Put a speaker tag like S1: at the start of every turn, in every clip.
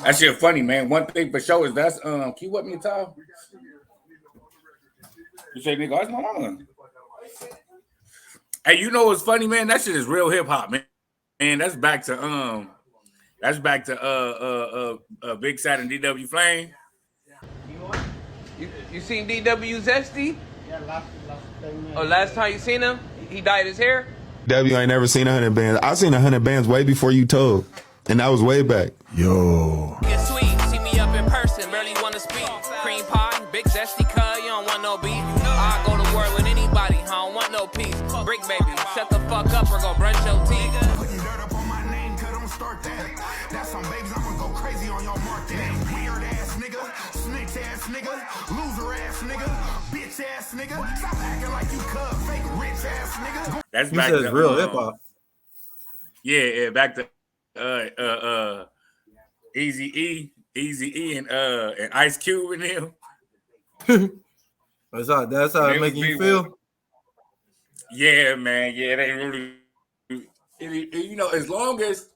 S1: That shit funny, man. One thing for sure is that's can you whip me a towel? You say, nigga, that's my mama. Hey, you know what's funny, man? That shit is real hip hop, man. And that's back to Big Sad and DW Flame.
S2: You seen DW Zesty? Yeah, last time you seen him, he dyed his hair.
S3: W ain't never seen 100 bands. I seen 100 bands way before you told, and that was way back. Yo.
S2: Get sweet, see me up in person, barely wanna speak. Cream pie, big zesty cut, you don't want no beef. I go to war with anybody, I don't want no peace. Brick baby, shut the fuck up or go brush your teeth.
S4: Putting dirt up on my name, cause don't start that. That's some babies, I'm gonna go crazy on your market. Weird ass nigga, snitch ass nigga, loser ass nigga, bitch ass nigga. Stop acting like you cut fake rich ass nigga.
S1: That's
S5: You
S1: back
S5: said
S1: to
S5: it's real hip hop.
S1: Yeah, back to Easy E and Ice Cube and him.
S5: That's how it making you feel.
S1: Yeah, man. Yeah, they really. You know, as long as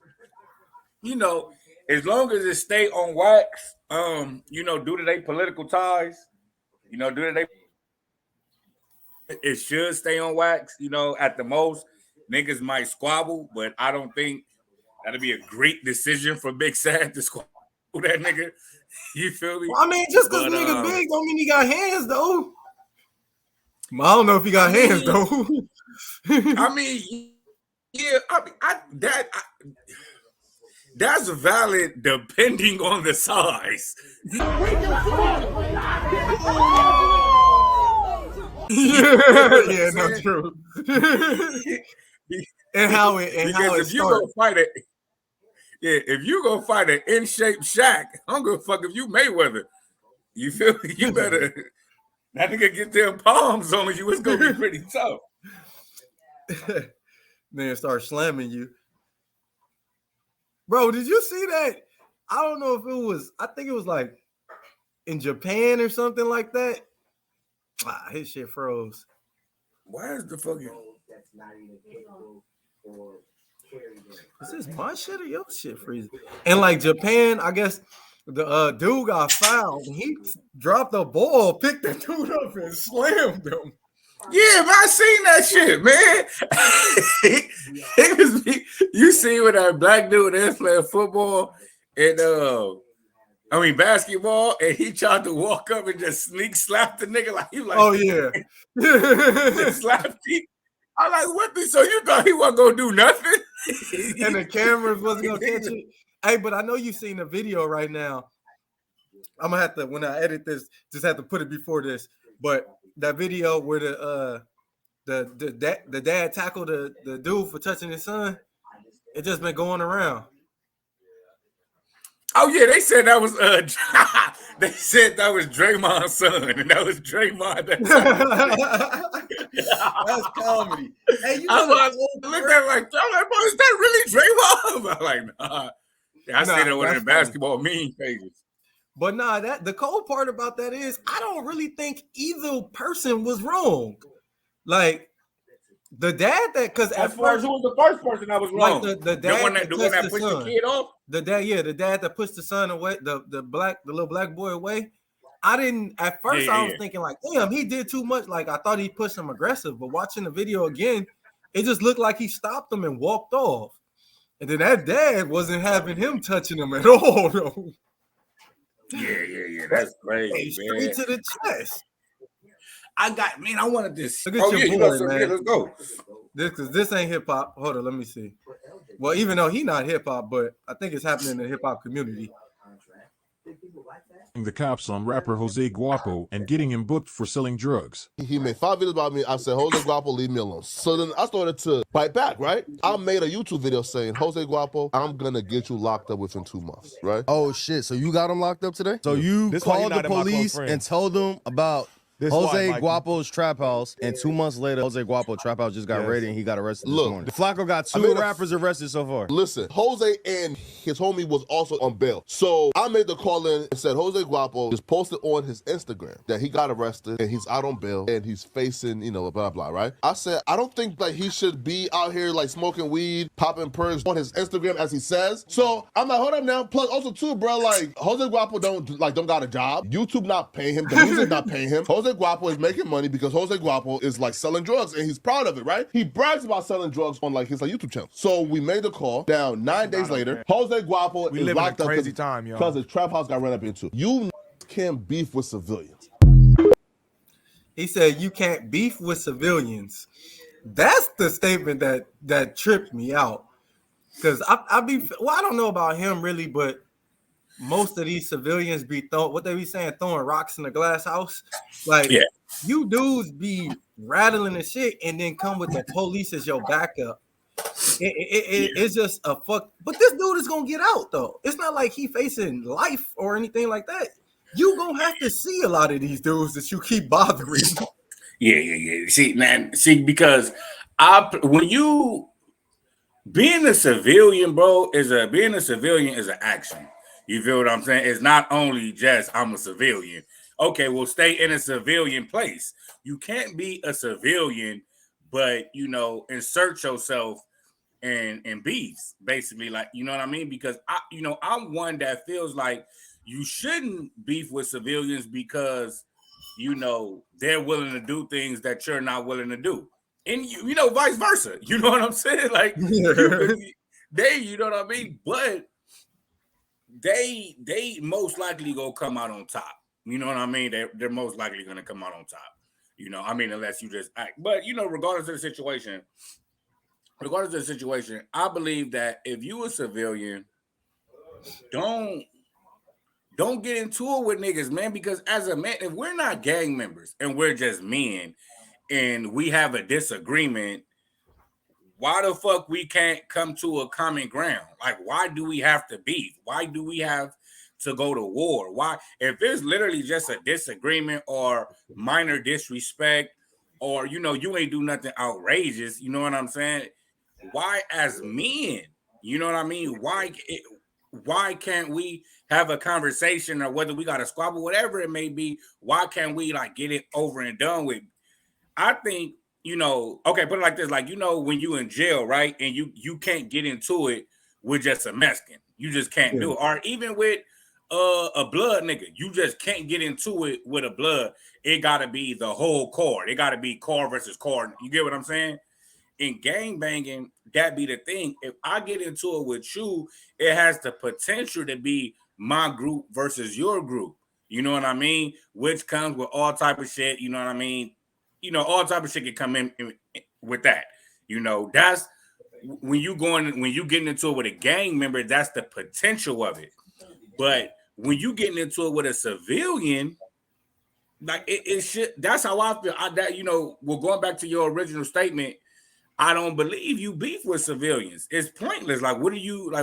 S1: it stay on wax, due to their political ties, it should stay on wax. At the most, niggas might squabble, but I don't think that'd be a great decision for Big Sad to squabble that nigga. You feel me?
S5: Well, I mean, just because nigga big don't mean he got hands, though. I don't know if he got hands, though.
S1: I mean, yeah, that's valid depending on the size.
S5: Yeah, not true. and how it
S1: if you go fight it, if you go fight an in-shape Shaq, I don't give a fuck if you Mayweather. You feel me? You better that nigga get them palms on you. It's gonna be pretty tough.
S5: Then start slamming you. Bro, did you see that? I don't know if it was, I think it was like in Japan or something like that. His shit froze.
S1: Why is the fucking
S5: is this my shit or your shit freezing? And like Japan, I guess the dude got fouled. He dropped the ball, picked the dude up, and slammed him.
S1: Yeah, man, I seen that shit, man. It was me. You see when that black dude that's playing football and basketball, and he tried to walk up and just sneak slap the nigga like he like,
S5: oh yeah,
S1: slap him. I'm like, what? So you thought he wasn't gonna do nothing?
S5: And the cameras wasn't gonna catch it. Hey, but I know you've seen the video right now. I'm gonna have to, when I edit this, just have to put it before this. But that video where the dad tackled the dude for touching his son, it just been going around.
S1: Oh yeah, they said that was they said that was Draymond's son, and that was Draymond.
S5: That's comedy. Hey,
S1: I looked at it like, bro, is that really Draymond? I'm like, nah. I seen it one of the basketball meme pages.
S5: But nah, the cold part about that is I don't really think either person was wrong. Like the dad who was
S1: the first person that was wrong?
S5: Like the dad
S1: the one that pushed the kid off?
S5: The dad that pushed the son away, the little black boy away. I didn't at first. I was thinking like, damn, he did too much. Like I thought he pushed him aggressive, but watching the video again, it just looked like he stopped him and walked off. And then that dad wasn't having him touching him at all, though.
S1: Yeah. That's crazy,
S5: straight
S1: man.
S5: to the chest.
S1: I wanted this.
S5: Look at your boy, man.
S1: Let's go.
S5: This ain't hip hop. Hold on, let me see. Well, even though he not hip hop, but I think it's happening in the hip hop community.
S6: The cops on rapper Jose Guapo and getting him booked for selling drugs.
S7: He made 5 videos about me. I said, Jose Guapo, leave me alone. So then I started to bite back, right? I made a YouTube video saying, Jose Guapo, I'm going to get you locked up within 2 months, right?
S8: Oh, shit. So you got him locked up today? So you called the police and told them about Jose Guapo's Trap House, and 2 months later, Jose Guapo Trap House just got raided and he got arrested this morning. Flakko got two rappers arrested so far.
S7: Listen, Jose and his homie was also on bail. So I made the call in and said Jose Guapo just posted on his Instagram that he got arrested and he's out on bail and he's facing, blah, blah, right? I said, I don't think like he should be out here like smoking weed, popping perks on his Instagram as he says. So I'm like, hold up now. Plus also too, bro, like Jose Guapo don't got a job. YouTube not paying him. The music not paying him. Jose Guapo is making money because Jose Guapo is like selling drugs and he's proud of it, right? He brags about selling drugs on like his YouTube channel. So we made the call. Now 9 days later, Jose Guapo is locked up because his trap house got run up into. You can't beef with civilians.
S5: He said you can't beef with civilians. That's the statement that tripped me out. Because I don't know about him really, but most of these civilians be throwing rocks in the glass house. Like, you dudes be rattling the shit and then come with the police as your backup. It's just a fuck. But this dude is gonna get out though. It's not like he facing life or anything like that. You gonna have to see a lot of these dudes that you keep bothering.
S1: Yeah. Because when you being a civilian, bro, being a civilian is an action. You feel what I'm saying? It's not only just I'm a civilian. Okay, well, stay in a civilian place. You can't be a civilian, but insert yourself in beefs, basically, like, you know what I mean? Because I'm one that feels like you shouldn't beef with civilians because they're willing to do things that you're not willing to do. And vice versa. You know what I'm saying? Like they, you know what I mean? But they most likely gonna come out on top. You know what I mean? They're most likely gonna come out on top. Unless you just act. But regardless of the situation, I believe that if you a civilian, don't get into it with niggas, man. Because as a man, if we're not gang members and we're just men and we have a disagreement, why the fuck we can't come to a common ground? Like, why do we have to beef? Why do we have to go to war? Why, if it's literally just a disagreement or minor disrespect, or you ain't do nothing outrageous, you know what I'm saying? Why, as men, you know what I mean? Why can't we have a conversation, or whether we got a squabble, whatever it may be? Why can't we like get it over and done with? I think. Okay, put it like this, like, when you in jail, right? And you can't get into it with just a Mexican. You just can't do it. Or even with a blood nigga, you just can't get into it with a blood. It gotta be the whole core. It gotta be core versus core. You get what I'm saying? In gang banging, that be the thing. If I get into it with you, it has the potential to be my group versus your group. You know what I mean? Which comes with all type of shit, you know what I mean? All type of shit can come in with that. That's when you getting into it with a gang member, that's the potential of it. But when you getting into it with a civilian, like it should. That's how I feel. We're going back to your original statement. I don't believe you beef with civilians. It's pointless. Like, what are you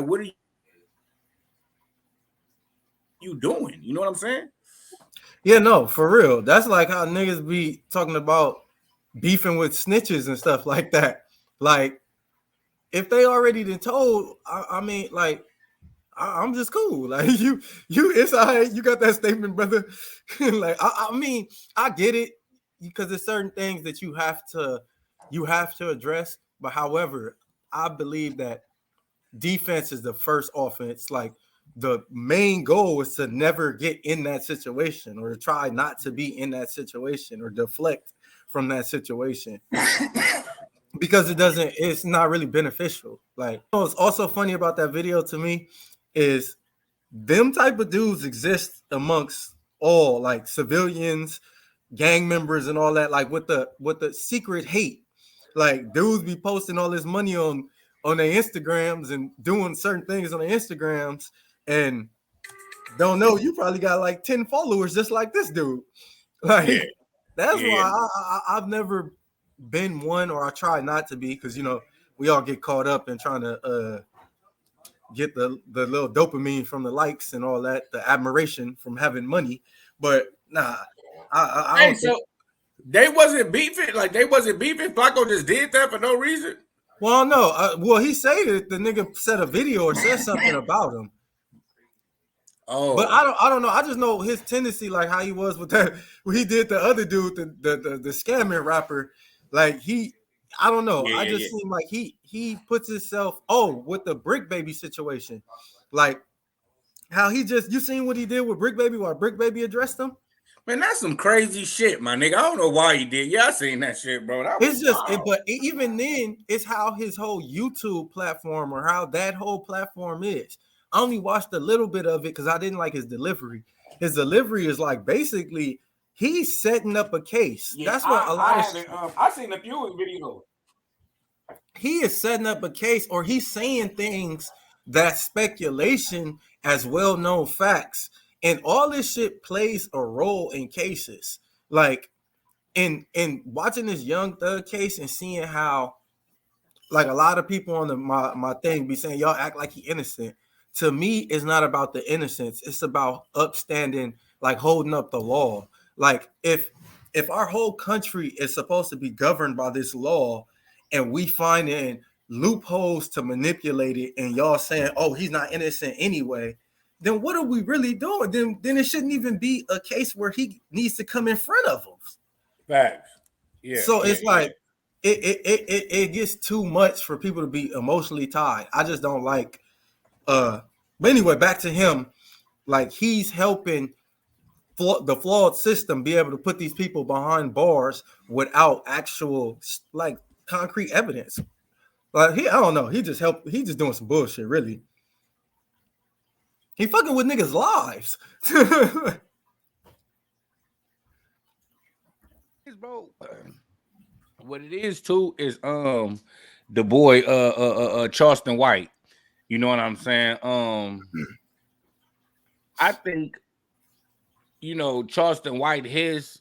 S1: doing? You know what I'm saying?
S5: Yeah, no, for real. That's like how niggas be talking about beefing with snitches and stuff like that. Like, if they already been told, I mean, like, I'm just cool. Like, it's all right. You got that statement, brother. Like, I mean, I get it, because there's certain things that you have to address. But however, I believe that defense is the first offense. Like, the main goal is to never get in that situation, or to try not to be in that situation, or deflect from that situation, because it's not really beneficial. Like, what's also funny about that video to me is them type of dudes exist amongst all, like, civilians, gang members, and all that. Like, with the secret hate, like, dudes be posting all this money on their Instagrams and doing certain things on their Instagrams, and don't know you probably got like 10 followers just like this dude. Like, that's why I've never been one, or I try not to be, because we all get caught up in trying to get the little dopamine from the likes and all that, the admiration from having money. But nah, I
S1: Hey,
S5: don't
S1: so
S5: think.
S1: they wasn't beefing. Like they wasn't beefing. Flacco just did that for no reason.
S5: Well, no. Well, he said that the nigga said a video or said something about him. But
S1: Oh,
S5: I don't know. I just know his tendency, like how he was with that when he did the other dude, the scamming rapper. Like I don't know. I
S1: yeah.
S5: just seem like he puts himself with the Brick Baby situation, like how he just you seen what he did with Brick Baby while Brick Baby addressed him.
S1: Man, that's some crazy shit, my nigga. I don't know why he did. Yeah, I seen that shit, bro. That was
S5: It's just,
S1: wild.
S5: but even then, it's how his whole YouTube platform or how that whole platform is. I only watched a little bit of it because I didn't like his delivery. His delivery is like basically he's setting up a case.
S1: Yeah,
S5: That's what a lot
S1: I
S5: of
S1: haven't. I seen a few videos.
S5: he is setting up a case or he's saying things that speculation as well-known facts. And all this shit plays a role in cases. Like in watching this Young Thug case and seeing how like a lot of people on my thing be saying y'all act like he innocent. To me, it's not about the innocence. It's about upstanding, like holding up the law. Like if our whole country is supposed to be governed by this law, and we finding loopholes to manipulate it, and y'all saying, "Oh, he's not innocent anyway," then what are we really doing? Then it shouldn't even be a case where he needs to come in front of us.
S1: Facts. Yeah.
S5: So it's like it gets too much for people to be emotionally tied. I just don't like but anyway, back to him. Like he's helping the flawed system be able to put these people behind bars without actual like concrete evidence. Like I don't know. He just doing some bullshit, really. He fucking with niggas' lives.
S1: Bro, what it is too is the boy Charleston White. You know what I'm saying? I think Charleston White his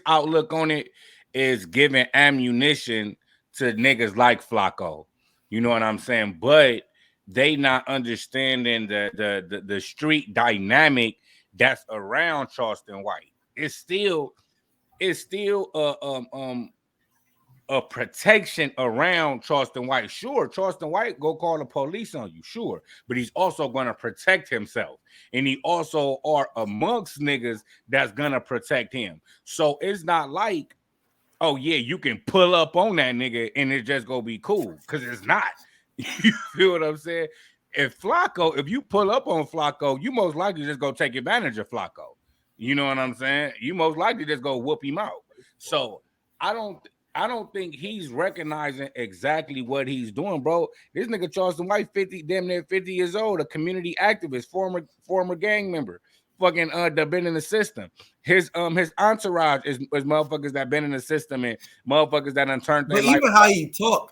S1: outlook on it is giving ammunition to niggas like Flacco. You know what I'm saying? But they not understanding the street dynamic that's around Charleston White. It's still a protection around Charleston White. Sure, Charleston White go call the police on you, sure, but he's also going to protect himself, and he also are amongst niggas that's gonna protect him. So it's not like, oh yeah, you can pull up on that nigga and it's just gonna be cool, because it's not. You feel what I'm saying? If you pull up on Flacco, you most likely just go take advantage of Flacco. You know what I'm saying? You most likely just go whoop him out. So I don't think he's recognizing exactly what he's doing, bro. This nigga Charleston White, damn near 50 years old, a community activist, former gang member, fucking that been in the system. His entourage is motherfuckers that been in the system and motherfuckers that done turned their
S5: But
S1: life.
S5: even how he talk,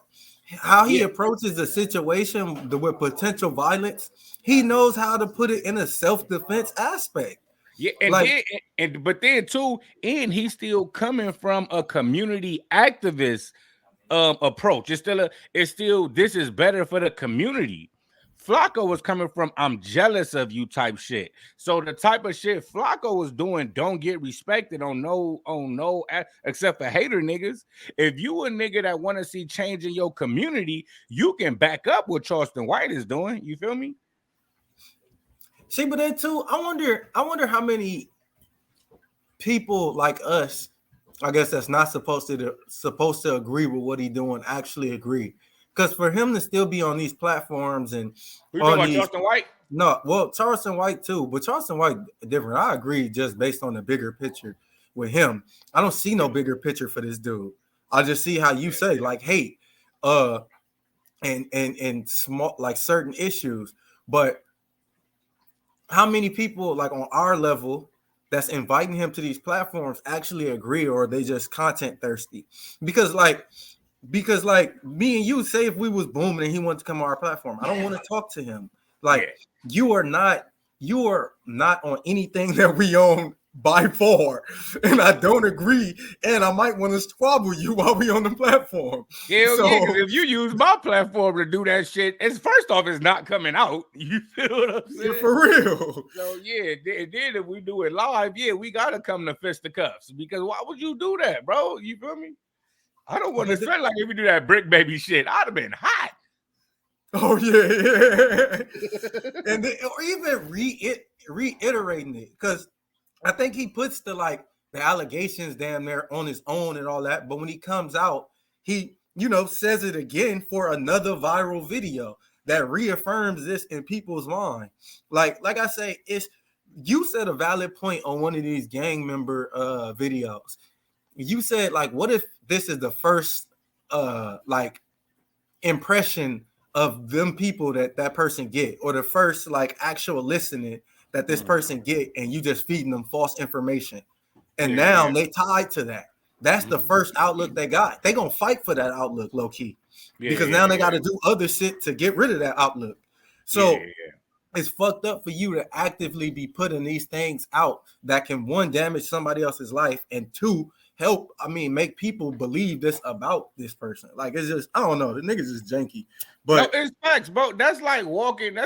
S5: how he approaches the situation with potential violence, he knows how to put it in a self-defense aspect.
S1: Yeah, but then too, and he's still coming from a community activist approach. It's still this is better for the community. Flacco was coming from I'm jealous of you type shit. So the type of shit Flacco was doing don't get respected on no except for hater niggas. If you a nigga that want to see change in your community, you can back up what Charleston White is doing. You feel me?
S5: See, but then too, I wonder how many people like us, I guess that's not supposed to agree with what he's doing, actually agree. Because for him to still be on these platforms and
S1: you talking about Charleston White?
S5: No, well, Charleston White too, but Charleston White different. I agree, just based on the bigger picture with him. I don't see no bigger picture for this dude. I just see how you say like hate, and small like certain issues, but how many people like on our level that's inviting him to these platforms actually agree, or are they just content thirsty? Because like me and you, say if we was booming and he wanted to come on our platform, I don't want to talk to him. Like you are not on anything that we own by far, and I don't agree, and I might want to squabble you while we on the platform.
S1: Hell
S5: So,
S1: yeah, because if you use my platform to do that shit, it's first off, it's not coming out. You feel what I'm saying?
S5: for real.
S1: So yeah, then if we do it live, yeah, we gotta come to fisticuffs because why would you do that, bro? You feel me? I don't want to sound like if we do that brick baby shit, I'd have been hot.
S5: Oh yeah. And then, or even reiterating it, because I think he puts the allegations damn near on his own and all that, but when he comes out, he says it again for another viral video that reaffirms this in people's mind. Like I say, you said a valid point on one of these gang member videos. You said, like, what if this is the first impression of them people that person get, or the first actual listening that this person get, and you just feeding them false information, and now they tied to that. That's the first outlook they got. They gonna fight for that outlook low key, because now they got to do other shit to get rid of that outlook. So it's fucked up for you to actively be putting these things out that can, one, damage somebody else's life, and two, make people believe this about this person. Like, it's just, I don't know, the niggas is janky. But
S1: no, it's facts, bro. That's like walking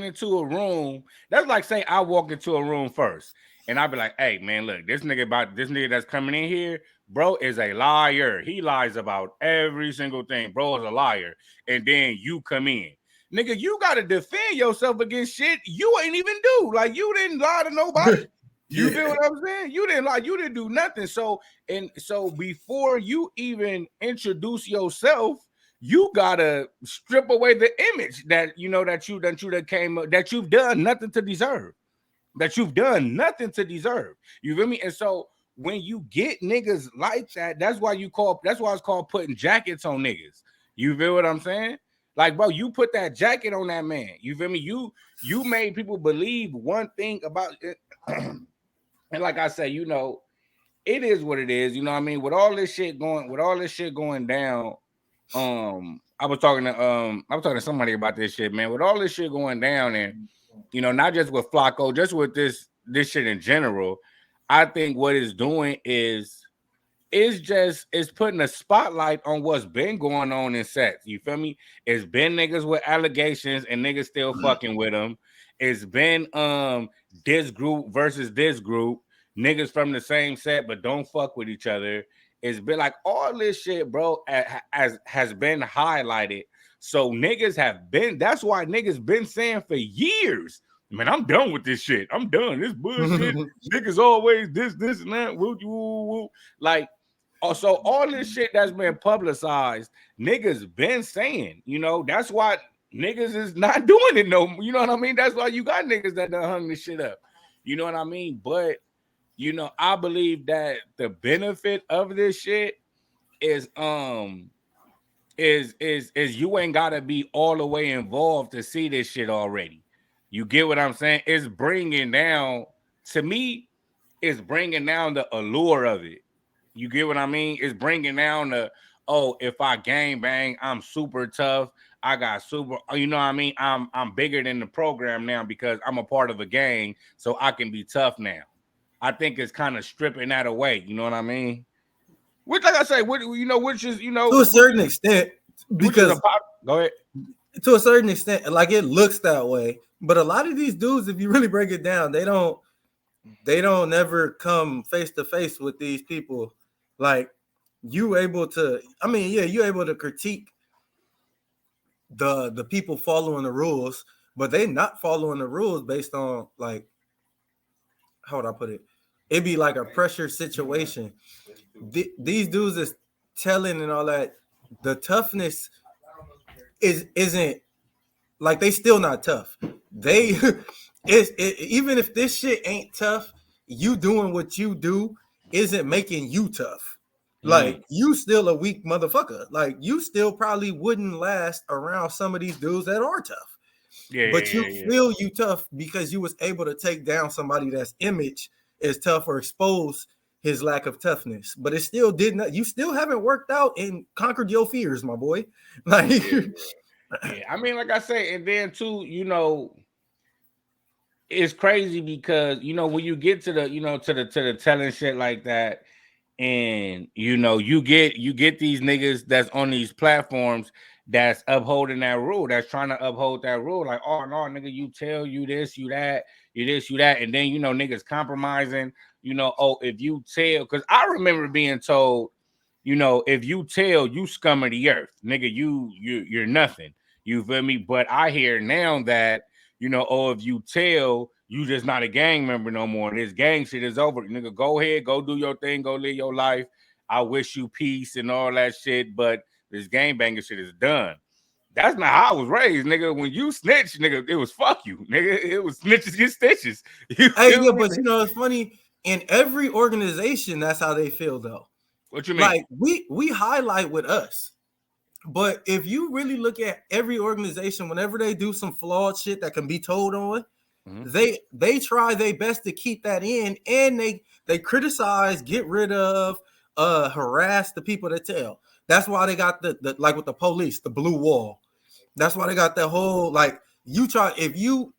S1: into a room. That's like saying I walk into a room first, and I'll be like, hey man, look, this nigga that's coming in here, bro, is a liar. He lies about every single thing. Bro is a liar. And then you come in. Nigga, you gotta defend yourself against shit you ain't even do. Like, you didn't lie to nobody. You feel what I'm saying? You didn't lie, you didn't do nothing. So before you even introduce yourself, you gotta strip away the image that that you've done nothing to deserve. That you've done nothing to deserve. You feel me? And so when you get niggas like that, that's why it's called putting jackets on niggas. You feel what I'm saying? Like, bro, you put that jacket on that man. You feel me? You made people believe one thing about it. And like I say, it is what it is. You know what I mean? With all this shit going down, I was talking to somebody about this shit, man. With all this shit going down, and not just with Flakko, just with this shit in general, I think what it's doing is putting a spotlight on what's been going on in sets. You feel me? It's been niggas with allegations and niggas still fucking with them. It's been this group versus this group, niggas from the same set but don't fuck with each other. It's been like all this shit, bro, has been highlighted. So niggas that's why niggas been saying for years, man, I'm done with this shit. I'm done. This bullshit. Niggas always this and that. Woo, woo, woo. Like, so all this shit that's been publicized, niggas been saying, that's why niggas is not doing it no. You know what I mean? That's why you got niggas that done hung this shit up. You know what I mean? But I believe that the benefit of this shit is you ain't gotta be all the way involved to see this shit already. You get what I'm saying? It's bringing down the allure of it. You get what I mean? It's bringing down if I gang bang, I'm super tough. I got super, you know what I mean? I'm bigger than the program now because I'm a part of a gang, so I can be tough now. I think it's kind of stripping that away. You know what I mean? Which, like I say, which is
S5: to a certain extent, because
S1: go ahead.
S5: To a certain extent, like, it looks that way, but a lot of these dudes, if you really break it down, they don't never come face to face with these people. Like, you able to critique the people following the rules, but they not following the rules based on, like, how would I put it? It'd be like a pressure situation. These dudes is telling and all that. The toughness isn't like, they still not tough. They even if this shit ain't tough, you doing what you do isn't making you tough. Like, you still a weak motherfucker. Like, you still probably wouldn't last around some of these dudes that are tough. But you feel you tough because you was able to take down somebody that's image is tough, or expose his lack of toughness. But it still did not. You still haven't worked out and conquered your fears, my boy. Like,
S1: I mean, like I say, and then too,
S9: it's crazy because when you get to the telling shit like that, and you get these niggas that's on these platforms that's upholding that rule, that's trying to uphold that rule, like, oh no, nigga, you tell you this, you that, you this, you that, and then niggas compromising, oh, if you tell, because I remember being told, if you tell, you scum of the earth, nigga, you're nothing. You feel me? But I hear now that, oh, if you tell, you just not a gang member no more. This gang shit is over. Nigga, go ahead, go do your thing, go live your life. I wish you peace and all that shit, but this gang banger shit is done. That's not how I was raised, nigga. When you snitch, nigga, it was fuck you, nigga. It was snitches get stitches.
S5: Hey, yeah, but it's funny. In every organization, that's how they feel, though.
S9: What you mean?
S5: Like we highlight with us, but if you really look at every organization, whenever they do some flawed shit that can be told on, they try their best to keep that in, and they criticize, get rid of, harass the people that tell. That's why they got the like with the police, the blue wall. That's why they got that whole, like, you try, if you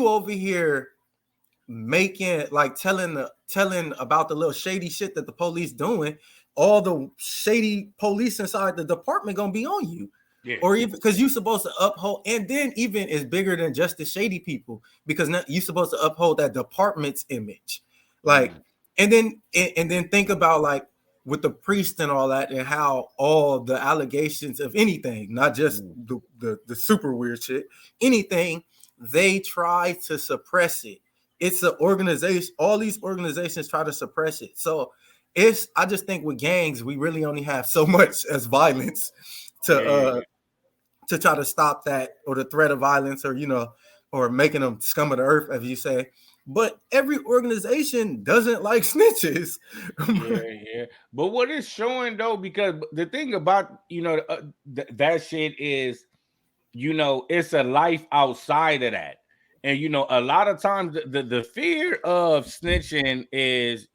S5: over here making, like, telling about the little shady shit that the police doing, all the shady police inside the department gonna be on you.
S9: Yeah.
S5: Or even because you're supposed to uphold, and then even it's bigger than just the shady people, because now you're supposed to uphold that department's image. Like, and then think about, like, with the priest and all that, and how all the allegations of anything, not just the super weird shit, anything, they try to suppress it. It's an organization. All these organizations try to suppress it. So I just think with gangs, we really only have so much as violence to try to stop that, or the threat of violence, or or making them scum of the earth, as you say. But every organization doesn't like snitches.
S9: Yeah. But what it's showing, though, because the thing about that shit is, it's a life outside of that. And a lot of times the fear of snitching is,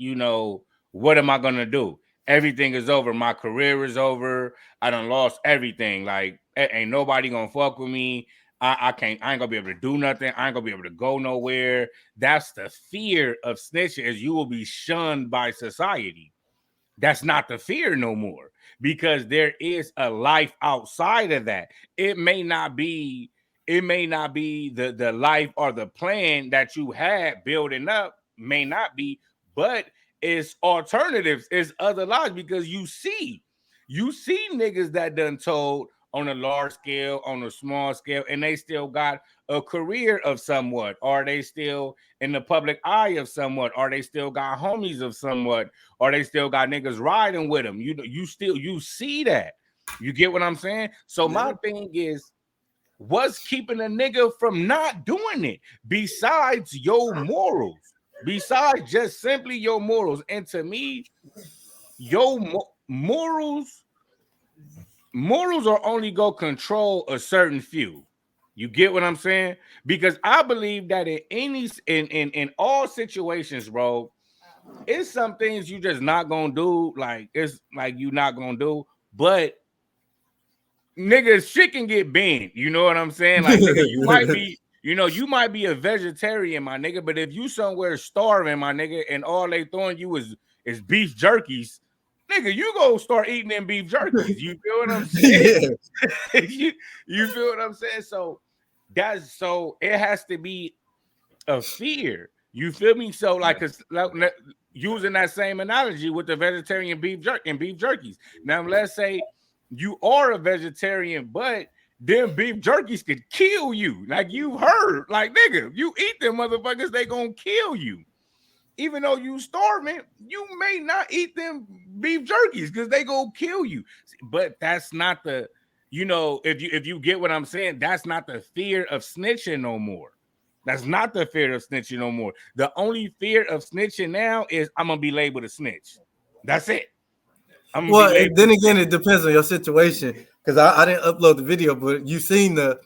S9: what am I gonna do? Everything is over. My career is over. I done lost everything. Like, ain't nobody gonna fuck with me. I ain't gonna be able to do nothing. I ain't gonna be able to go nowhere. That's the fear of snitching, is you will be shunned by society. That's not the fear no more, because there is a life outside of that. It may not be the life or the plan that you had building up, may not be, but it's alternatives, it's other lives, because you see niggas that done told on a large scale, on a small scale, and they still got a career of somewhat, or they still in the public eye of somewhat, or they still got homies of somewhat, or they still got niggas riding with them. You see that. You get what I'm saying? So my thing is, what's keeping a nigga from not doing it besides your morals? Besides just simply your morals. And to me, your morals are only gonna control a certain few. You get what I'm saying? Because I believe that in all situations, bro, it's some things you just not gonna do. Like, it's like you not gonna do, but nigga, shit can get banned. You know what I'm saying? Like, nigga, you might be a vegetarian, my nigga, but if you somewhere starving, my nigga, and all they throwing you is beef jerkies, nigga, you go start eating them beef jerkies. You feel what I'm saying? you feel what I'm saying? So it has to be a fear. You feel me? So, like, using that same analogy with the vegetarian beef jerkies. Now, let's say you are a vegetarian, but them beef jerkies could kill you. Like, you heard, like, nigga, you eat them motherfuckers, they gonna kill you. Even though you starving, you may not eat them beef jerkies because they gonna kill you. But that's not the, if you get what I'm saying, that's not the fear of snitching no more. That's not the fear of snitching no more. The only fear of snitching now is I'm gonna be labeled a snitch. That's it.
S5: Well, then again, it depends on your situation, because I didn't upload the video, but you've seen the,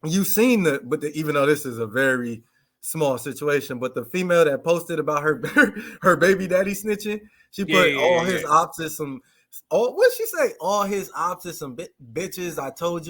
S5: even though this is a very small situation, but the female that posted about her baby daddy snitching, she put all his ops as some Oh, what she say? All his ops is some bitches. I told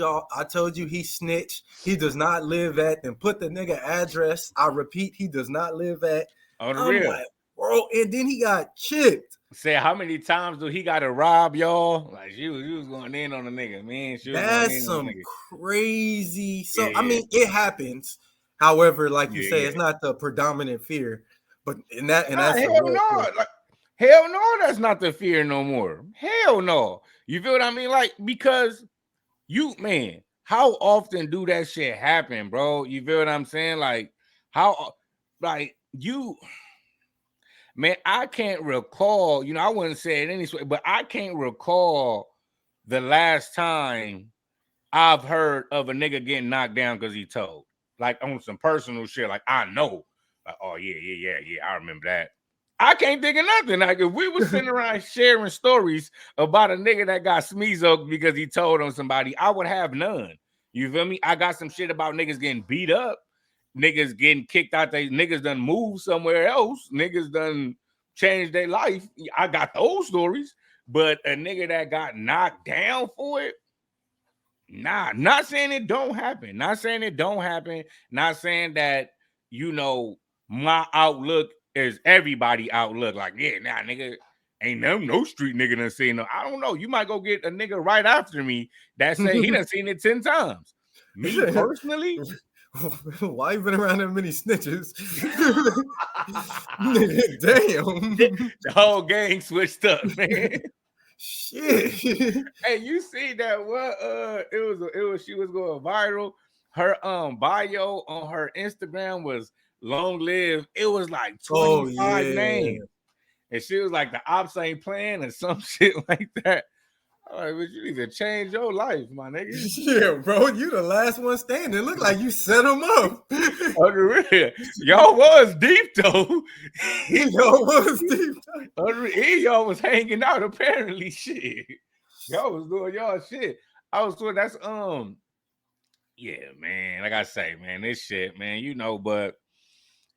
S5: you he snitched. He does not live at. And put the nigga address. I repeat, he does not live at.
S9: On the
S5: I'm
S9: real.
S5: like, bro, and then he got chipped.
S9: Say how many times do he got to rob y'all? Like she was going in on the nigga, man.
S5: That's some crazy. So I mean, it happens. However, like you say, it's not the predominant fear. But that's
S9: hell no. Like, hell no, that's not the fear no more. Hell no. You feel what I mean? Like, because man, how often do that shit happen, bro? You feel what I'm saying? Like, man, I can't recall, I wouldn't say it anyway, but I can't recall the last time I've heard of a nigga getting knocked down because he told. Like on some personal shit, like I know. Like, oh, yeah, I remember that. I can't think of nothing. Like if we were sitting around sharing stories about a nigga that got smeezed because he told on somebody, I would have none. You feel me? I got some shit about niggas getting beat up. Niggas getting kicked out. Niggas done moved somewhere else. Niggas done changed their life. I got those stories, but a nigga that got knocked down for it, nah. Not saying it don't happen. Not saying it don't happen. Not saying that my outlook is everybody outlook. Like nigga, ain't no street nigga done seen no. I don't know. You might go get a nigga right after me that say he done seen it 10 times. Me personally.
S5: Why you been around that many snitches? Damn.
S9: The whole gang switched up, man.
S5: Shit.
S9: Hey, you see that she was going viral. Her bio on her Instagram was long live. It was like 25 names. And she was like, the ops ain't playing and some shit like that. All right, but you need to change your life, my nigga.
S5: Yeah, bro, you the last one standing. Look like you set them up.
S9: On the real. Y'all was deep, though.
S5: Y'all was deep.
S9: Y'all was hanging out, apparently. Shit. Y'all was doing y'all shit. I was doing that's yeah, man. Like I say, man, this shit, man, but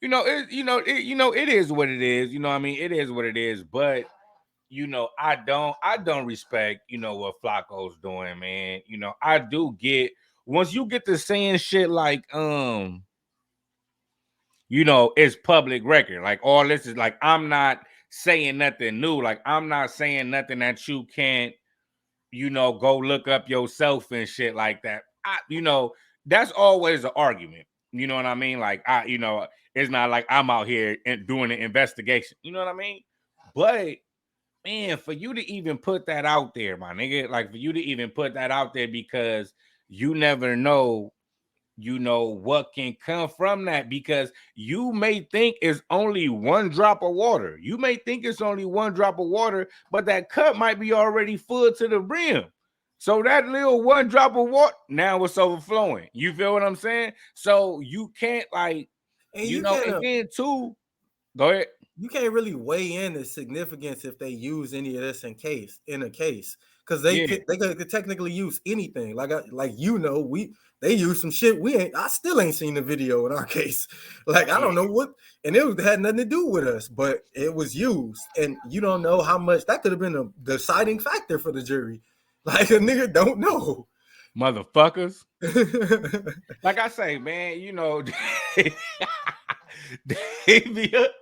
S9: it is what it is. You know what I mean? It is what it is, but I don't respect, what Flakko's doing, man. I do get once you get to saying shit like, it's public record. Like all this is like, I'm not saying nothing new. Like I'm not saying nothing that you can't, go look up yourself and shit like that. That's always an argument. You know what I mean? Like it's not like I'm out here and doing an investigation. You know what I mean? But man, for you to even put that out there, my nigga, like for you to even put that out there because you never know, what can come from that because you may think it's only one drop of water. You may think it's only one drop of water, but that cup might be already full to the brim. So that little one drop of water, now it's overflowing. You feel what I'm saying? So you can't like, and then too, go ahead.
S5: You can't really weigh in the significance if they use any of this in a case because they could technically use anything. They use some shit I still ain't seen the video in our case. Like I don't know what, and it had nothing to do with us, but it was used, and you don't know how much that could have been a deciding factor for the jury. Like a nigga don't know,
S9: motherfuckers. Like I say, man, they be up.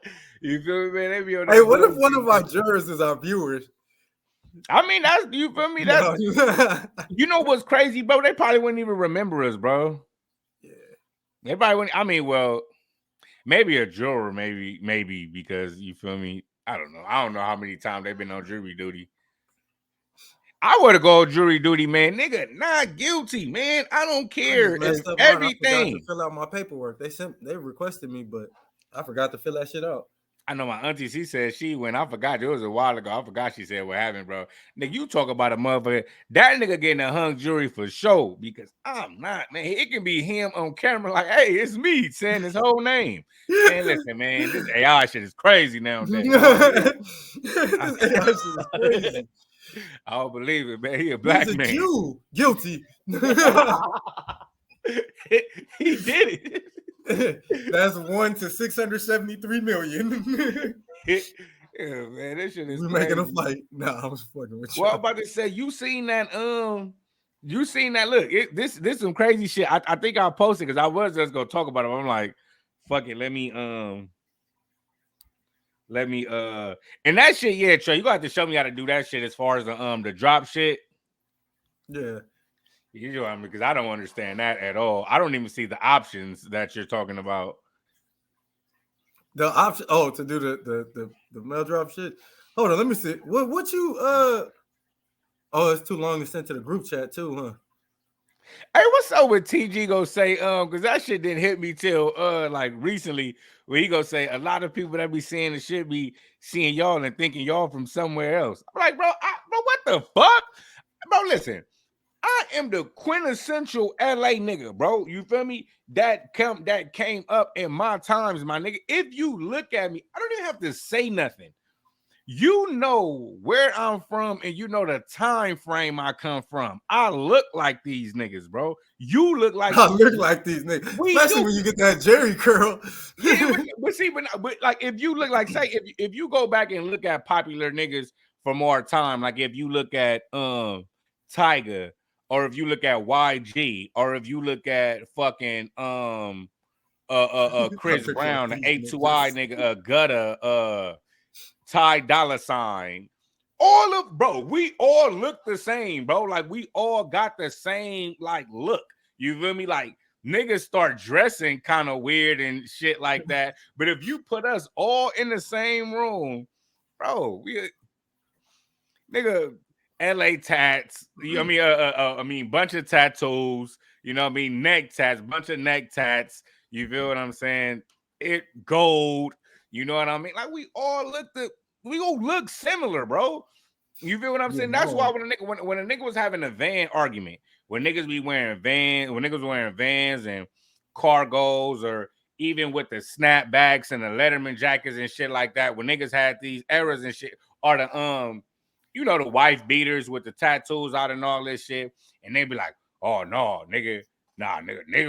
S9: You feel me, man? They be on
S5: hey, what if one of our jurors is our viewers?
S9: I mean, that's you feel me? That's what's crazy, bro? They probably wouldn't even remember us, bro.
S5: Yeah,
S9: they probably wouldn't. I mean, well, maybe a juror, maybe because you feel me. I don't know how many times they've been on jury duty. I would have go jury duty, man. Nigga, not guilty, man. I don't care. It's everything.
S5: I forgot to fill out my paperwork. They requested me, but I forgot to fill that shit out.
S9: I know my auntie, she said I forgot, it was a while ago. I forgot she said what happened, bro. Nigga, you talk about a motherfucker. That nigga getting a hung jury for sure because I'm not, man. It can be him on camera like, hey, it's me saying his whole name. Man, listen, man, this AI shit is crazy nowadays.
S5: This AI shit is crazy.
S9: I don't believe it, man. He a black man.
S5: You guilty.
S9: He did it.
S5: That's 1 to 673 million.
S9: Yeah, man, this shit is
S5: We
S9: crazy.
S5: making a fight. Nah, I was fucking with you.
S9: Well, I'm about to say, you seen that? Look, this some crazy shit. I think I'll post it because I was just gonna talk about it. I'm like, fuck it, let me and that shit, yeah, Trey, you got to show me how to do that shit as far as the drop shit.
S5: Yeah.
S9: You know what I mean? Because I don't understand that at all. I don't even see the options that you're talking about.
S5: The option, to do the mail drop shit. Hold on, let me see. What you Oh, it's too long to send to the group chat too, huh?
S9: Hey, what's up with TG go say because that shit didn't hit me till like recently, where he go say a lot of people that be seeing the shit be seeing y'all and thinking y'all from somewhere else. I'm like, bro, what the fuck? Bro, listen, I am the quintessential LA nigga, bro. You feel me? That came up in my times, my nigga. If you look at me, I don't even have to say nothing. You know where I'm from, and you know the time frame I come from. I look like these niggas, bro. You look like
S5: I look like these niggas, especially when you get that Jerry curl.
S9: Yeah, but like if you look like, say, if you go back and look at popular niggas from our time, like if you look at Tyga, or if you look at YG, or if you look at fucking Chris Brown, the A2I nigga, Gutta, Ty Dolla Sign, we all look the same, bro. Like we all got the same like look. You feel me? Like niggas start dressing kind of weird and shit like that. But if you put us all in the same room, bro, nigga, LA tats. You know what I mean? Bunch of tattoos. You know what I mean? Neck tats, bunch of neck tats. You feel what I'm saying? It gold. You know what I mean? Like we all look similar, bro. You feel what I'm saying? That's why when a nigga was having a van argument, when niggas be wearing vans and cargos, or even with the snapbacks and the Letterman jackets and shit like that, when niggas had these eras and shit, or the the wife beaters with the tattoos out and all this shit, and they be like, oh no, nigga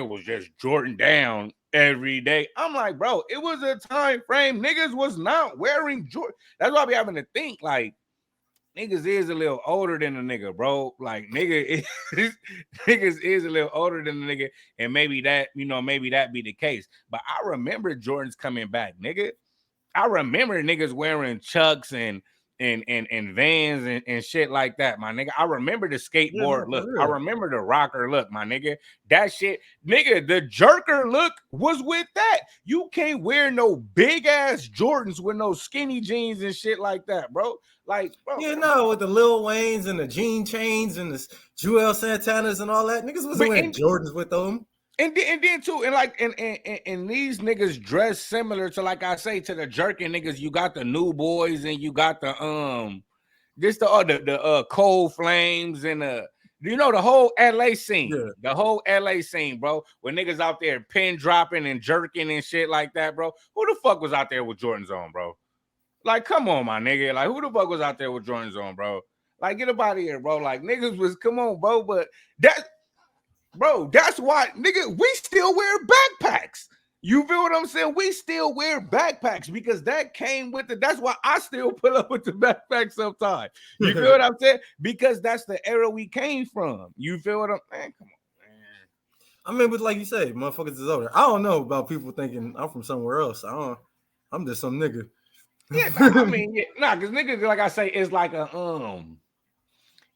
S9: was just Jordan down every day. I'm like, bro, it was a time frame. Niggas was not wearing Jordan. That's why I be having to think like niggas is a little older than a nigga, bro. Like niggas is a little older than a nigga, and maybe that be the case. But I remember Jordans coming back, nigga. I remember niggas wearing Chucks and Vans and shit like that, my nigga. I remember the skateboard look. I remember the rocker look, my nigga. That shit, nigga, the jerker look was with that. You can't wear no big ass Jordans with no skinny jeans and shit like that, bro. Like, bro.
S5: Yeah, no, with the Lil Waynes and the jean chains and the Joel Santanas and all that. Niggas wasn't wearing Jordans with them.
S9: And then too, and like and these niggas dress similar to, like I say, to the jerking niggas. You got the New Boys and you got the Cold Flames and the whole LA scene. Yeah. The whole LA scene, bro. When niggas out there pin dropping and jerking and shit like that, bro. Who the fuck was out there with Jordans on, bro? Like, come on, my nigga. Like, who the fuck was out there with Jordans on, bro? Like, get up out of here, bro. Like, niggas was, come on, bro. But bro, that's why, nigga, we still wear backpacks. You feel what I'm saying? We still wear backpacks because that came with it. That's why I still pull up with the backpack sometimes. You feel what I'm saying? Because that's the era we came from. You feel what I'm saying? Come on, man.
S5: I mean, but like you say, motherfuckers is older. I don't know about people thinking I'm from somewhere else. I'm just some nigga.
S9: Yeah, I mean, because niggas, like I say, it's like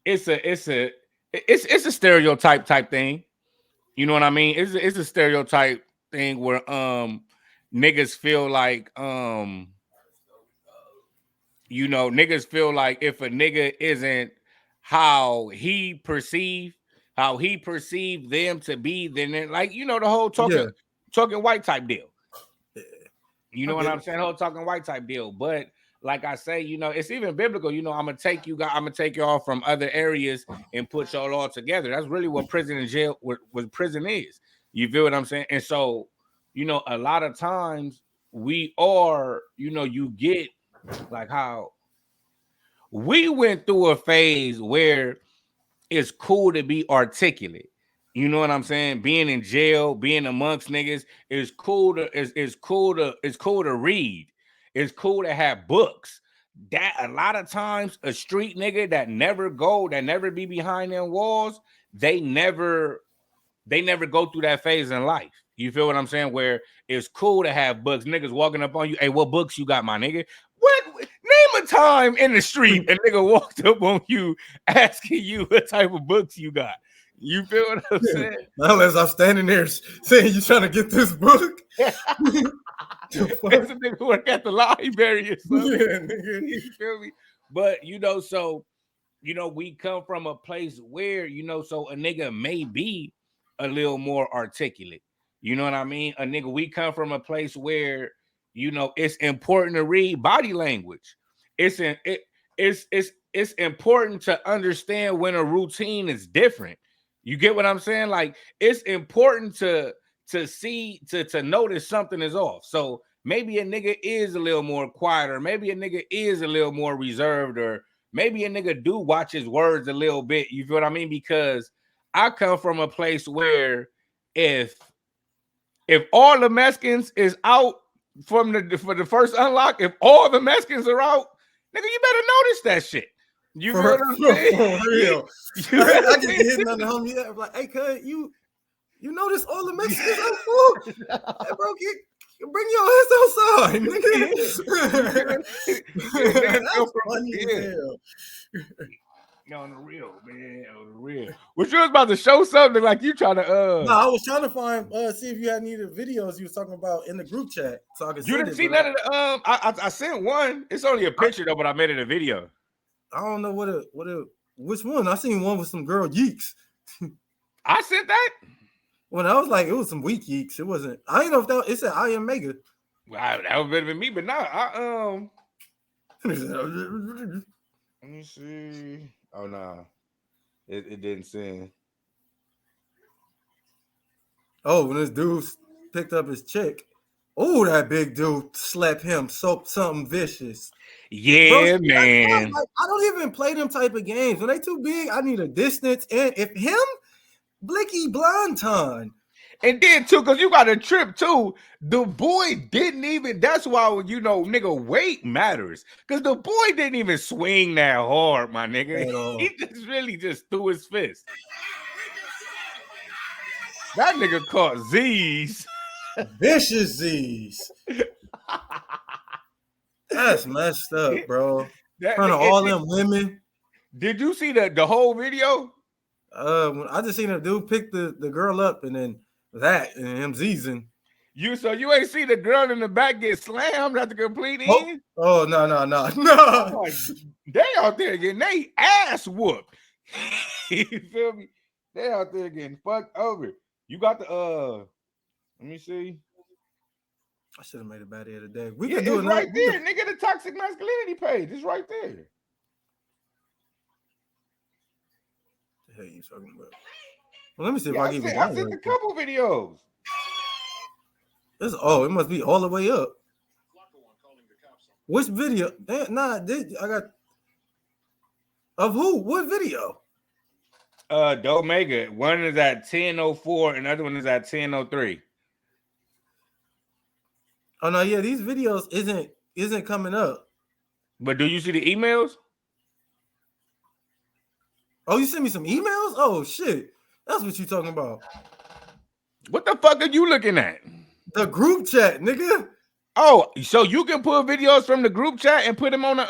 S9: it's a stereotype type thing. You know what I mean? It's a stereotype thing where niggas feel like niggas feel like if a nigga isn't how he perceived them to be, then like the whole talking white type deal. You know what I'm saying? Whole talking white type deal. But like I say, it's even biblical. I'm gonna take y'all from other areas and put y'all all together. That's really what prison and jail, what prison is. You feel what I'm saying? And so, a lot of times we are, you get like how we went through a phase where it's cool to be articulate. You know what I'm saying? Being in jail, being amongst niggas is cool to it's cool to read. It's cool to have books. that a lot of times a street nigga that never be behind them walls, they never go through that phase in life. You feel what I'm saying? Where it's cool to have books, niggas walking up on you. Hey, what books you got, my nigga? What? Name a time in the street a nigga walked up on you asking you what type of books you got. You feel what I'm saying?
S5: Unless I'm standing there saying you trying to get this book.
S9: It's a nigga work at the library or something.
S5: Yeah, nigga.
S9: You feel me? But so we come from a place where so a nigga may be a little more articulate. You know what I mean? A nigga, we come from a place where it's important to read body language. It's important to understand when a routine is different. You get what I'm saying? Like, it's important to see, to notice something is off. So maybe a nigga is a little more quiet, or maybe a nigga is a little more reserved, or maybe a nigga do watch his words a little bit. You feel what I mean? Because I come from a place where if all the Mexicans is out for the first unlock, if all the Mexicans are out, nigga, you better notice that shit. You feel what I'm saying?
S5: For real. I get hitting on the homie. I'm like, hey, cuz, you notice all the Mexicans out for? Hey, bro, bring your ass outside, nigga. That's funny as hell.
S9: On the real, man. On the real. What you was about to show something like you trying to
S5: No, I was trying to find see if you had any of the videos you was talking about in the group chat. So I could
S9: You didn't see none of the I sent one. It's only a picture though, but I made it a video.
S5: I don't know which one. I seen one with some girl yeeks.
S9: I sent that.
S5: Well, I was like, it was some weak yeeks. It wasn't. I didn't know if that it said I am mega.
S9: Well, that would have been me, but nah, let me see. Oh nah. It didn't send.
S5: Oh, when this dude picked up his chick. Oh, that big dude slapped him something vicious.
S9: Yeah, bro, man.
S5: Like, I don't even play them type of games. When they too big, I need a distance. And if him, Blicky Blonton.
S9: And then too, because you got a trip too. The boy didn't even. That's why nigga, weight matters. Because the boy didn't even swing that hard, my nigga. He just really just threw his fist. That nigga caught Z's.
S5: Vicious Z's. That's messed up, bro. In front of all them women.
S9: Did you see the whole video?
S5: I just seen a dude pick the girl up and then that and him Z'ing.
S9: So you ain't see the girl in the back get slammed at the complete end?
S5: Oh no.
S9: Like, they out there getting they ass whooped. You feel me? They out there getting fucked over. You got the let me see.
S5: I should have made a bad of the day. We
S9: can do it right there, nigga. The toxic masculinity page is right there.
S5: The hell you talking about? Well, let me see if I can even.
S9: I sent a couple videos.
S5: It must be all the way up. Which video? I got of who? What video?
S9: Domega. One is at 10:04, and the other one is at 10:03.
S5: Oh no, yeah, these videos isn't coming up.
S9: But do you see the emails?
S5: Oh, you sent me some emails? Oh shit. That's what you talking about.
S9: What the fuck are you looking at?
S5: The group chat, nigga.
S9: Oh, so you can pull videos from the group chat and put them on the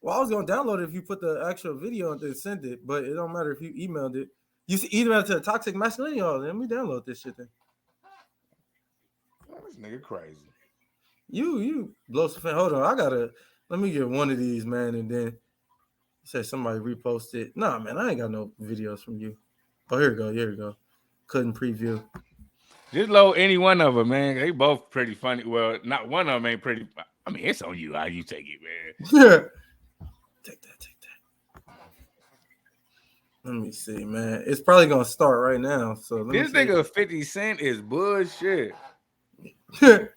S5: Well, I was gonna download it if you put the actual video and then send it, but it don't matter if you emailed it. You email it to the toxic masculinity. Oh, let me download this shit then.
S9: Oh, this nigga crazy.
S5: You blow some fan. Hold on, let me get one of these, man, and then say somebody reposted. Nah, man, I ain't got no videos from you. Oh, here we go. Couldn't preview.
S9: Just load any one of them, man. They both pretty funny. Well, not one of them ain't pretty. I mean, it's on you how you take it, man.
S5: Yeah. Take that. Let me see, man. It's probably gonna start right now. So
S9: this nigga 50 Cent is bullshit.
S5: The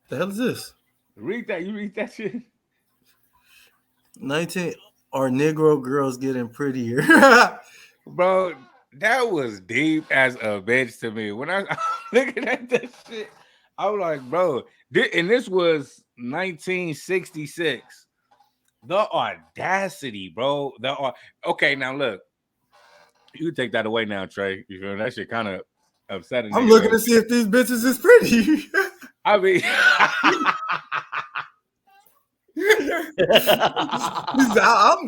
S5: hell is this?
S9: Read that. You read that shit.
S5: 19 are Negro girls getting prettier.
S9: Bro, that was deep as a bitch to me. When I looking at that shit, I was like, bro, and this was 1966. The audacity, bro. Okay, now look, you can take that away now, Trey. You feel that shit kind of upsetting.
S5: I'm looking to see if these bitches is pretty.
S9: I mean,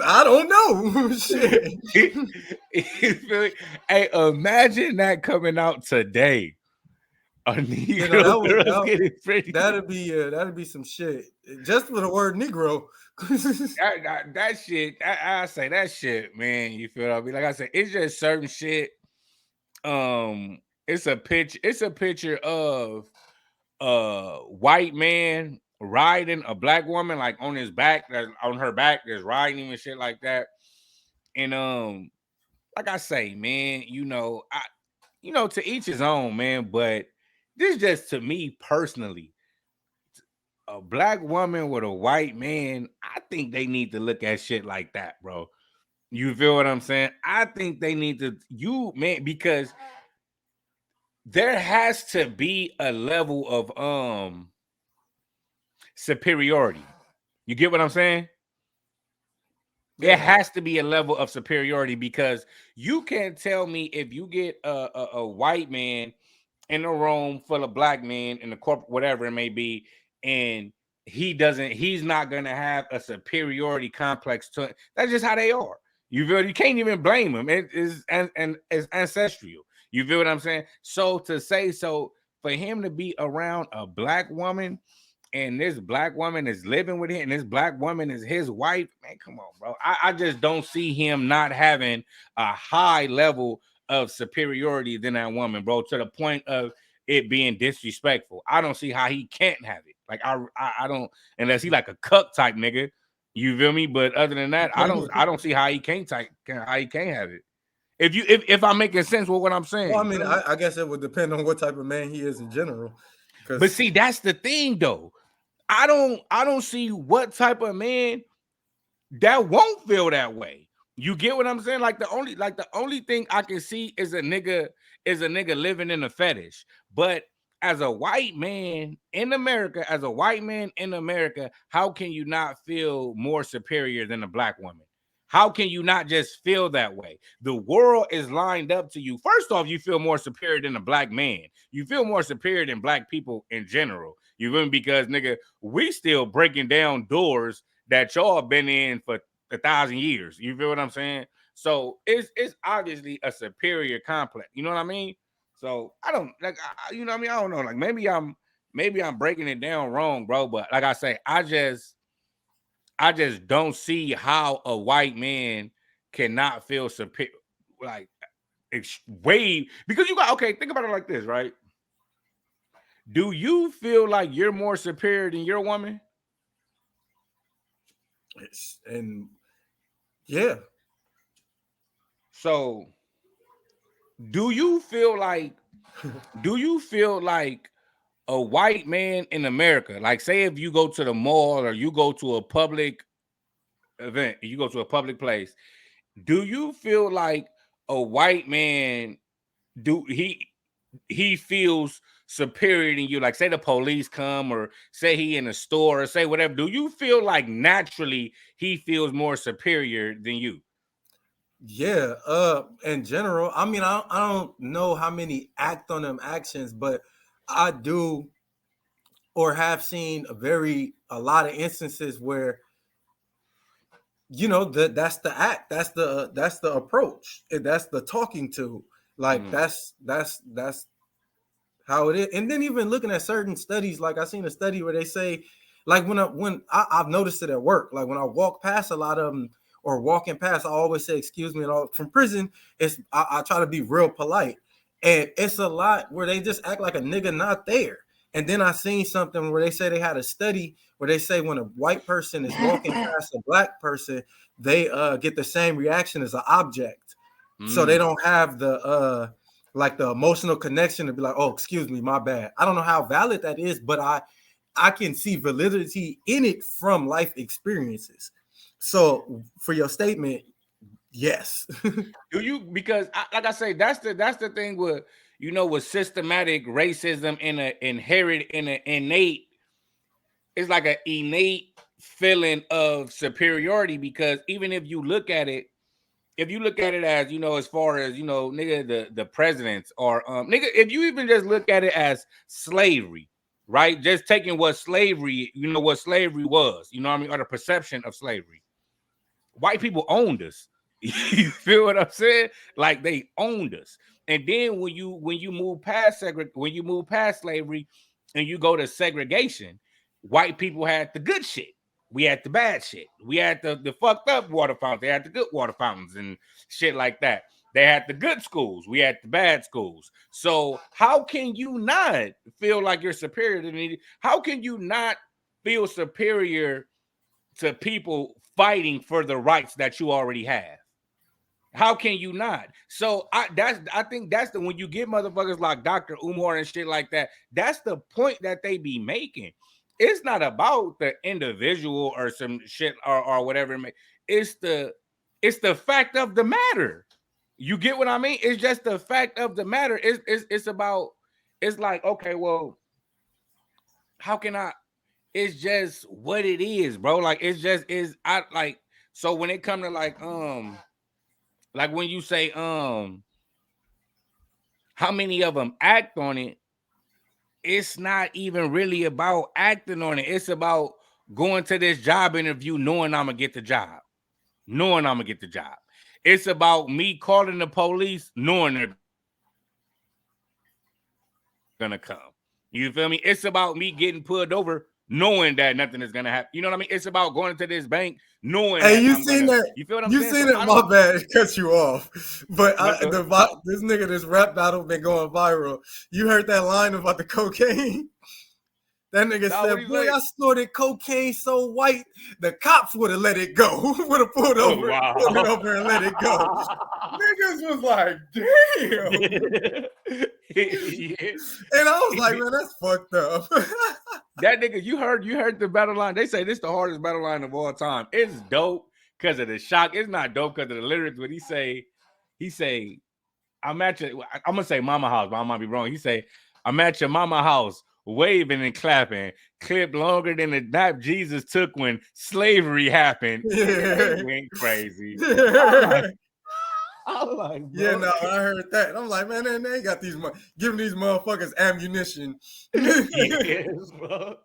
S5: I don't know. Shit.
S9: Hey, imagine that coming out today. A Negro getting pretty.
S5: That'd be some shit. Just for the word Negro.
S9: that shit, I say that shit, man. You feel what I mean? Like I said, it's just certain shit. It's a picture of a white man riding a black woman, like on his back, on her back, there's riding him and shit like that. And like I say, man, to each his own, man. But this just to me personally, a black woman with a white man, I think they need to look at shit like that, bro. You feel what I'm saying? I think they need to, because there has to be a level of superiority. You get what I'm saying? Yeah. There has to be a level of superiority, because you can't tell me if you get a white man in a room full of black men in the corporate, whatever it may be, and he's not gonna have a superiority complex to it. That's just how they are. You can't even blame him. It is and it's ancestral. You feel what I'm saying? So for him to be around a black woman, and this black woman is living with him, and this black woman is his wife, man, come on, bro. I just don't see him not having a high level of superiority than that woman, bro, to the point of it being disrespectful. I don't see how he can't have it. Like I don't, unless he like a cuck type nigga. You feel me? But other than that, I don't see how he can't have it. If I'm making sense with what I'm saying.
S5: Well, I mean, I guess it would depend on what type of man he is in general.
S9: But see, that's the thing, though. I don't see what type of man that won't feel that way. You get what I'm saying? Like the only thing I can see is a nigga living in a fetish. But as a white man in America, how can you not feel more superior than a black woman? How can you not just feel that way? The world is lined up to you. First off, you feel more superior than a black man. You feel more superior than black people in general. You feel me? Because, nigga, we still breaking down doors that y'all been in for 1,000 years. You feel what I'm saying? So it's obviously a superior complex. You know what I mean? So I don't like, you know what I mean? I don't know. Like maybe I'm breaking it down wrong, bro. But like I say, I just don't see how a white man cannot feel superior. Like it's way, because you got, okay, think about it like this, right? Do you feel like you're more superior than your woman?
S5: And yeah.
S9: So do you feel like a white man in America, like say if you go to the mall or you go to a public event, you go to a public place, do you feel like a white man, he feels superior than you? Like say the police come, or say he in a store, or say whatever, do you feel like naturally he feels more superior than you?
S5: Yeah, in general, I mean, I don't know how many act on them actions, but I do or have seen a lot of instances where, you know, that's the act, that's the approach, that's the talking to, like that's how it is. And then even looking at certain studies, like I seen a study where they say, like when I've noticed it at work, like when I walk past a lot of them, or walking past, I always say, excuse me. And all from prison, I try to be real polite. And it's a lot where they just act like a nigga not there. And then I seen something where they say they had a study where they say when a white person is walking past a black person, they get the same reaction as an object. So they don't have the like the emotional connection to be like, oh, excuse me, my bad. I don't know how valid that is, but I can see validity in it from life experiences. So for your statement, yes.
S9: Do you? Because like I say, that's the thing with, with systematic racism in an innate, it's like an innate feeling of superiority, because even if you look at it as, as far as, nigga, the presidents, or nigga, if you even just look at it as slavery, right? Just taking what slavery was, or the perception of slavery. White people owned us. You feel what I'm saying? Like, they owned us. And then when you move past slavery and you go to segregation, white people had the good shit. We had the bad shit. We had the fucked up water fountains. They had the good water fountains and shit like that. They had the good schools. We had the bad schools. So how can you not feel like you're superior to me? How can you not feel superior to people fighting for the rights that you already have? How can you not? So I think that's the, when you get motherfuckers like Dr. Umar and shit like that, that's the point that they be making. It's not about the individual or some shit or whatever. It's the fact of the matter. You get what I mean? It's just the fact of the matter. It's about, it's like, okay, well, how can I? It's just what it is, bro. Like, it's just is I like. So when it comes to like when you say how many of them act on it, it's not even really about acting on it. It's about going to this job interview knowing I'm gonna get the job. It's about me calling the police knowing they're gonna come. You feel me? It's about me getting pulled over knowing that nothing is gonna happen. You know what I mean? It's about going to this bank knowing.
S5: Hey,
S9: that
S5: you
S9: I'm
S5: seen
S9: gonna,
S5: that?
S9: You feel what I'm
S5: you
S9: saying?
S5: seen
S9: So
S5: it? My bad, it cut you off. But this nigga, this rap battle been going viral. You heard that line about the cocaine? That nigga said, "Boy, I snorted cocaine so white, the cops would have let it go. Would have pulled over and let it go." Niggas was like, "Damn."
S9: Yeah.
S5: And I was like, "Man, that's fucked up."
S9: That nigga, you heard the battle line. They say this the hardest battle line of all time. It's dope because of the shock. It's not dope because of the lyrics. But he say, I'm gonna say mama house, but I might be wrong. He say, I'm at your mama house, waving and clapping, clip longer than the nap Jesus took when slavery happened.
S5: Yeah.
S9: He went crazy. I'm like, bro.
S5: Yeah, no, I heard that. And I'm like, man, they got these giving these motherfuckers ammunition.
S9: Yes, bro.